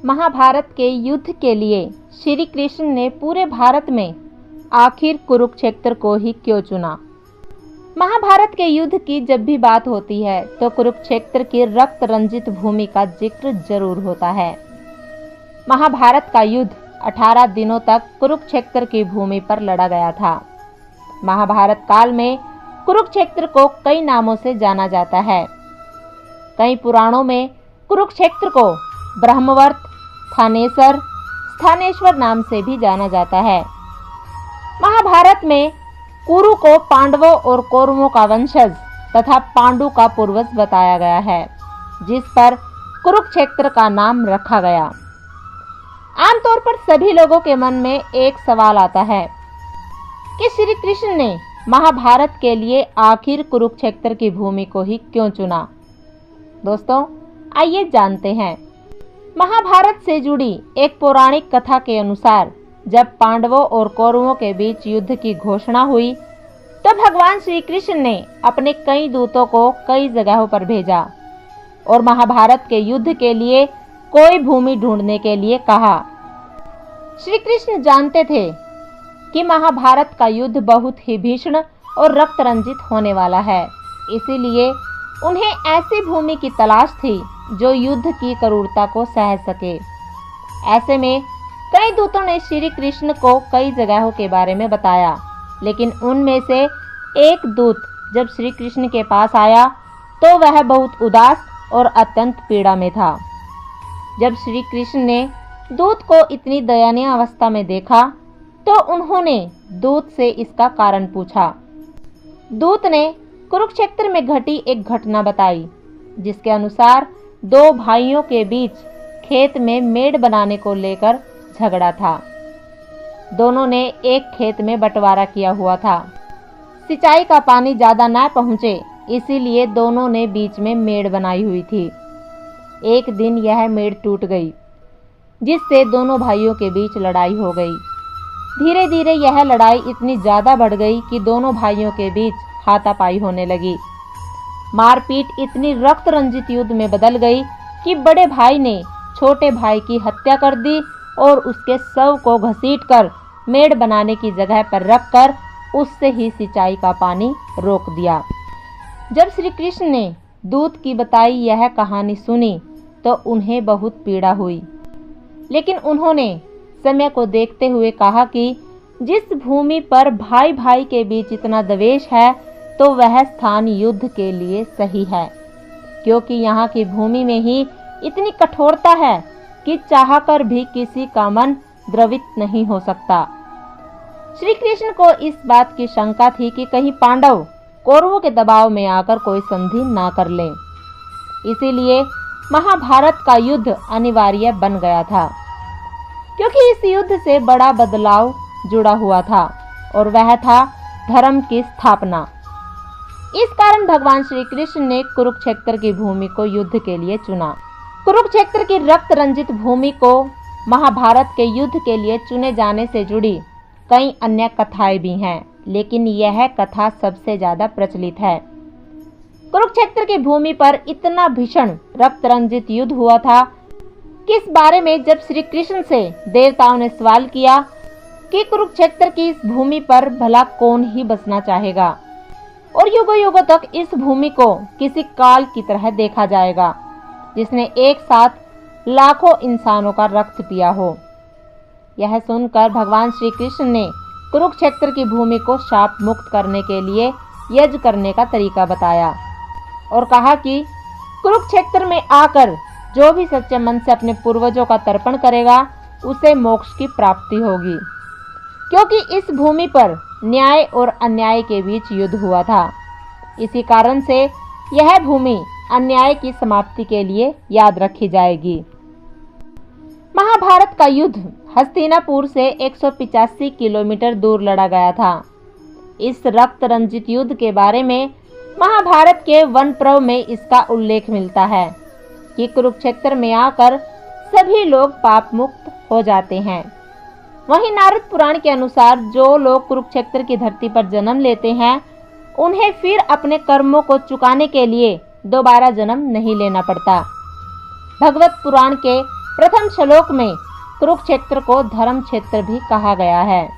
महाभारत के युद्ध के लिए श्री कृष्ण ने पूरे भारत में आखिर कुरुक्षेत्र को ही क्यों चुना। महाभारत के युद्ध की जब भी बात होती है तो कुरुक्षेत्र की रक्त रंजित भूमि का जिक्र जरूर होता है। महाभारत का युद्ध 18 दिनों तक कुरुक्षेत्र की भूमि पर लड़ा गया था। महाभारत काल में कुरुक्षेत्र को कई नामों से जाना जाता है। कई पुराणों में कुरुक्षेत्र को ब्रह्मवर्त, थानेसर, स्थानेश्वर नाम से भी जाना जाता है। महाभारत में कुरु को पांडवों और कौरवों का वंशज तथा पांडु का पूर्वज बताया गया है, जिस पर कुरुक्षेत्र का नाम रखा गया। आमतौर पर सभी लोगों के मन में एक सवाल आता है कि श्री कृष्ण ने महाभारत के लिए आखिर कुरुक्षेत्र की भूमि को ही क्यों चुना। दोस्तों, आइए जानते हैं। महाभारत से जुड़ी एक पौराणिक कथा के अनुसार जब पांडवों और कौरवों के बीच युद्ध की घोषणा हुई तो भगवान श्री कृष्ण ने अपने कई दूतों को कई जगहों पर भेजा और महाभारत के युद्ध के लिए कोई भूमि ढूंढने के लिए कहा। श्री कृष्ण जानते थे कि महाभारत का युद्ध बहुत ही भीषण और रक्त रंजित होने वाला है, इसीलिए उन्हें ऐसी भूमि की तलाश थी जो युद्ध की क्रूरता को सह सके। ऐसे में कई दूतों ने श्री कृष्ण को कई जगहों के बारे में बताया, लेकिन उनमें से एक दूत जब श्री कृष्ण के पास आया तो वह बहुत उदास और अत्यंत पीड़ा में था। जब श्री कृष्ण ने दूत को इतनी दयनीय अवस्था में देखा तो उन्होंने दूत से इसका कारण पूछा। दूत ने कुरुक्षेत्र में घटी एक घटना बताई, जिसके अनुसार दो भाइयों के बीच खेत में मेड़ बनाने को लेकर झगड़ा था। दोनों ने एक खेत में बंटवारा किया हुआ था। सिंचाई का पानी ज्यादा न पहुंचे, इसीलिए दोनों ने बीच में मेड़ बनाई हुई थी। एक दिन यह मेड़ टूट गई, जिससे दोनों भाइयों के बीच लड़ाई हो गई। धीरे धीरे यह लड़ाई इतनी ज्यादा बढ़ गई कि दोनों भाइयों के बीच हाथापाई होने लगी। मारपीट इतनी रक्त रंजित युद्ध में बदल गई कि बड़े भाई ने छोटे भाई की हत्या कर दी और उसके शव को घसीटकर मेड़ बनाने की जगह पर रखकर उससे ही सिंचाई का पानी रोक दिया। जब श्री कृष्ण ने दूत की बताई यह कहानी सुनी तो उन्हें बहुत पीड़ा हुई, लेकिन उन्होंने समय को देखते हुए कहा कि जिस भूमि पर भाई भाई के बीच इतना द्वेष है तो वह स्थान युद्ध के लिए सही है, क्योंकि यहाँ की भूमि में ही इतनी कठोरता है कि चाहकर भी किसी का मन द्रवित नहीं हो सकता। श्री कृष्ण को इस बात की शंका थी कि कहीं पांडव कौरवों के दबाव में आकर कोई संधि ना कर लें, इसीलिए महाभारत का युद्ध अनिवार्य बन गया था, क्योंकि इस युद्ध से बड़ा बदलाव जुड़ा हुआ था और वह था धर्म की स्थापना। इस कारण भगवान श्री कृष्ण ने कुरुक्षेत्र की भूमि को युद्ध के लिए चुना। कुरुक्षेत्र की रक्त रंजित भूमि को महाभारत के युद्ध के लिए चुने जाने से जुड़ी कई अन्य कथाएं भी हैं, लेकिन यह कथा सबसे ज्यादा प्रचलित है। कुरुक्षेत्र की भूमि पर इतना भीषण रक्त रंजित युद्ध हुआ था कि इस बारे में जब श्री कृष्ण से देवताओं ने सवाल किया कि कुरुक्षेत्र की इस भूमि पर भला कौन ही बसना चाहेगा और युगों युगों तक इस भूमि को किसी काल की तरह देखा जाएगा जिसने एक साथ लाखों इंसानों का रक्त पिया हो। यह सुनकर भगवान श्री कृष्ण ने कुरुक्षेत्र की भूमि को शाप मुक्त करने के लिए यज्ञ करने का तरीका बताया और कहा कि कुरुक्षेत्र में आकर जो भी सच्चे मन से अपने पूर्वजों का तर्पण करेगा उसे मोक्ष की प्राप्ति होगी, क्योंकि इस भूमि पर न्याय और अन्याय के बीच युद्ध हुआ था। इसी कारण से यह भूमि अन्याय की समाप्ति के लिए याद रखी जाएगी। महाभारत का युद्ध हस्तिनापुर से 185 किलोमीटर दूर लड़ा गया था। इस रक्त रंजित युद्ध के बारे में महाभारत के वन पर्व में इसका उल्लेख मिलता है कि कुरुक्षेत्र में आकर सभी लोग पाप मुक्त हो जाते हैं। वहीं नारद पुराण के अनुसार जो लोग कुरुक्षेत्र की धरती पर जन्म लेते हैं उन्हें फिर अपने कर्मों को चुकाने के लिए दोबारा जन्म नहीं लेना पड़ता। भगवत पुराण के प्रथम श्लोक में कुरुक्षेत्र को धर्म क्षेत्र भी कहा गया है।